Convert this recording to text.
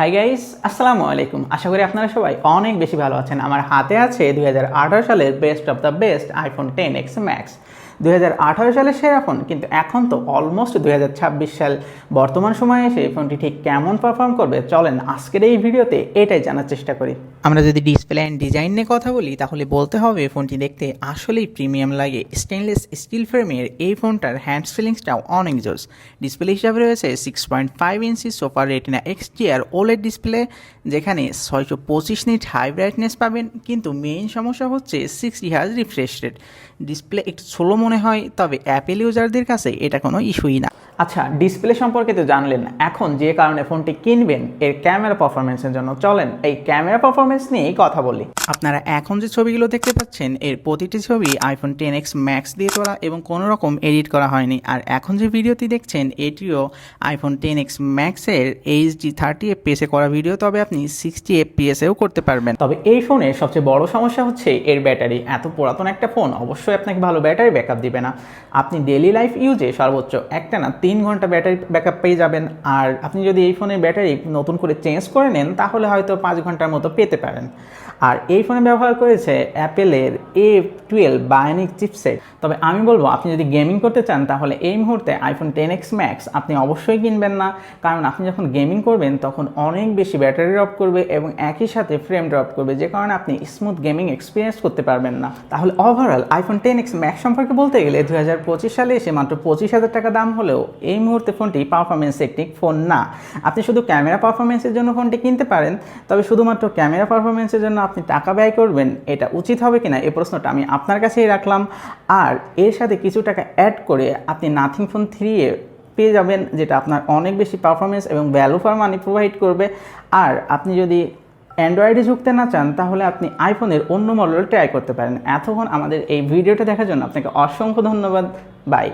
Hi guys, আসসালামু আলাইকুম। আশা করি আপনারা সবাই অনেক বেশি ভালো আছেন। আমার হাতে আছে 2018 সালের best of the best iPhone 10X max. 2018 সালের সেরা ফোন, কিন্তু এখন তো অলমোস্ট 2026 সাল। বর্তমান সময়ে এসে এই ফোনটি ঠিক কেমন পারফর্ম করবে, চলেন আজকের এই ভিডিওতে এটাই জানার চেষ্টা করি। আমরা যদি ডিসপ্লে অ্যান্ড ডিজাইন নিয়ে কথা বলি, তাহলে বলতে হবে ফোনটি দেখতে আসলেই প্রিমিয়াম লাগে। স্টেনলেস স্টিল ফ্রেমের এই ফোনটার হ্যান্ডস ফিলিংসটাও অনেক জোস। ডিসপ্লে হিসাবে রয়েছে 6.5 inch super retina XDR OLED display, যেখানে 625 নিট হাই ব্রাইটনেস পাবেন। কিন্তু মেইন সমস্যা হচ্ছে 60 হার্জ রিফ্রেশ রেট। ডিসপ্লে একটু স্লো মনে হয়, তবে অ্যাপেল ইউজারদের কাছে এটা কোনো ইস্যুই না। আচ্ছা, ডিসপ্লে সম্পর্কে তো জানলেন, এখন যে কারণে ফোনটি কিনবেন এর ক্যামেরা পারফরমেন্সের জন্য, চলেন এই ক্যামেরা পারফরমেন্স নিয়েই কথা বলি। আপনারা এখন যে ছবিগুলো দেখতে পাচ্ছেন, এর প্রতিটি ছবি আইফোন 10X ম্যাক্স দিয়ে তোলা এবং কোনো রকম এডিট করা হয়নি। আর এখন যে ভিডিওটি দেখছেন, এটিও আইফোন 10X ম্যাক্সের HD 30 FPS করা ভিডিও, তবে আপনি 60 FPS-এও করতে পারবেন। তবে এই ফোনের সবচেয়ে বড় সমস্যা হচ্ছে এর ব্যাটারি। এত পুরাতন একটা ফোন অবশ্যই আপনাকে ভালো ব্যাটারি ব্যাকআপ দিবে না। আপনি ডেইলি লাইফ ইউজে সর্বোচ্চ একটা না 3 ঘন্টা ব্যাটারি ব্যাকআপ পেয়ে যাবেন। আর আপনি যদি এই ফোনের ব্যাটারি নতুন করে চেঞ্জ করে নেন, তাহলে হয়তো 5 ঘন্টার মতো পেতে পারেন। আর এই ফোনে ব্যবহার করেছে অ্যাপেলের A12 বায়োনিক চিপসেট। তবে আমি বলবো, আপনি যদি গেমিং করতে চান, তাহলে এই মুহূর্তে আইফোন 10X ম্যাক্স আপনি অবশ্যই কিনবেন না। কারণ আপনি যখন গেমিং করবেন তখন অনেক বেশি ব্যাটারি ড্রপ করবে এবং একই সাথে ফ্রেম ড্রপ করবে, যে কারণে আপনি স্মুথ গেমিং এক্সপিরিয়েন্স করতে পারবেন না। তাহলে ওভারঅল আইফোন 10X ম্যাক্স সম্পর্কে বলতে গেলে 2025 সালে এসে মাত্র 25,000 টাকা দাম হলেও এই মুহূর্তে ফোনটি পারফরমেন্স টেকনিক ফোন না। আপনি শুধু ক্যামেরা পারফরমেন্সের জন্য ফোনটি কিনতে পারেন, তবে শুধুমাত্র ক্যামেরা পারফরমেন্সের জন্য আপনি টাকা ব্যয় করবেন, এটা উচিত হবে কিনা এই প্রশ্নটা আমি আপনার কাছেই রাখলাম। আর এর সাথে কিছু টাকা অ্যাড করে আপনি নাথিং ফোন 3 পেয়ে যাবেন, যেটা আপনার অনেক বেশি পারফরমেন্স এবং ভ্যালু ফর মানি প্রোভাইড করবে। আর আপনি যদি অ্যান্ড্রয়েডে ঝুঁকতে না চান, তাহলে আপনি আইফোনের অন্য মডেল ট্রাই করতে পারেন। এতক্ষণ আমাদের এই ভিডিওটা দেখার জন্য আপনাকে অসংখ্য ধন্যবাদ। বাই।